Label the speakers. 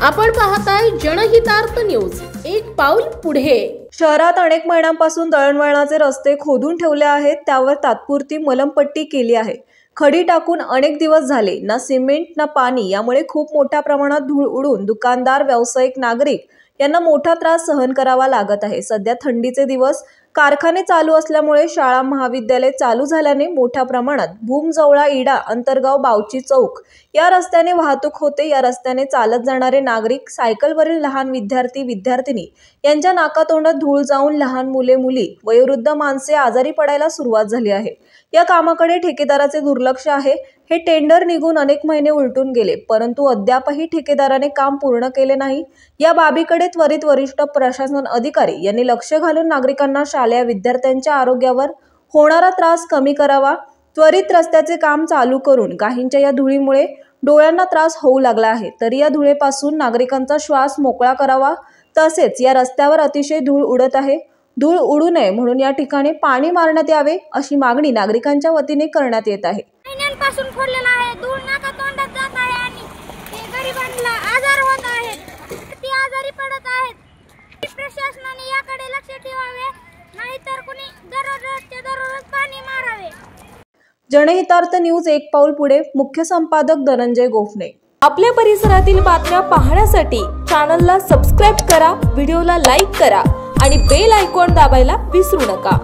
Speaker 1: आपण पाहताय जनहितार्थ न्यूज, एक पाऊल पुढे।
Speaker 2: शहरात अनेक महिन्यांपासून दळणवळणाचे रस्ते खोदून ठेवले आहेत, त्यावर तात्पुरती मलमपट्टी केली आहे। खडी टाकून अनेक दिवस झाले, ना सिमेंट ना पाणी, यामुळे खूप मोठ्या प्रमाणात धूळ उडून दुकानदार, व्यावसायिक, नागरिक यांना मोठा त्रास सहन करावा लागत आहे। सध्या थंडीचे दिवस, कारखाने चालू असल्यामुळे शाळा महाविद्यालय चालू झाल्याने मोठ्या प्रमाणात भूमजवळा, इडा, अंतरगाव, बावची चौक या रस्त्याने वाहतूक होते। या रस्त्याने चालत जाणारे नागरिक, सायकलवरील लहान विद्यार्थी, विद्यार्थिनी यांच्या नाकातोंडात धूळ जाऊन लहान मुले, मुली, वयोवृद्ध माणसे आजारी पडायला सुरुवात झाली आहे। या कामाकडे ठेकेदाराचे दुर्लक्ष आहे। हे टेंडर निघून अनेक महिने उलटून गेले, परंतु अद्यापही ठेकेदाराने काम पूर्ण केले नाही। या बाबीकडे त्वरित वरिष्ठ प्रशासन अधिकारी यांनी लक्ष घालून नागरिकांना, शालेय विद्यार्थ्यांच्या आरोग्यावर होणारा त्रास कमी करावा। त्वरित रस्त्याचे काम चालू करून काहींच्या या धुळीमुळे डोळ्यांना त्रास होऊ लागला आहे, तरी या धुळेपासून नागरिकांचा श्वास मोकळा करावा। तसेच या रस्त्यावर अतिशय धूळ उडत आहे, धूळ उडू नये म्हणून या ठिकाणी पाणी मारण्यात यावे, अशी मागणी नागरिकांच्या वतीने करण्यात येत आहे।
Speaker 3: महिन्यांपासून खोदलेला आहे, धूळ नाका तोंडात जात आहे आणि गरिबांना आजार होत आहेत, ती आजारी पडत आहेत। प्रशासनाने याकडे लक्ष ठेवावे, नाहीतर कुणी दररोज पाणी मारावे।
Speaker 2: जनहितार्थ न्यूज, एक पाऊल पुढे। मुख्य संपादक धनंजय गोफणे।
Speaker 4: आपल्या परिसरातील बातम्या पाहण्यासाठी चॅनलला सबस्क्राइब करा, व्हिडिओला लाईक करा आणि बेल आयकॉन दाबायला विसरू नका।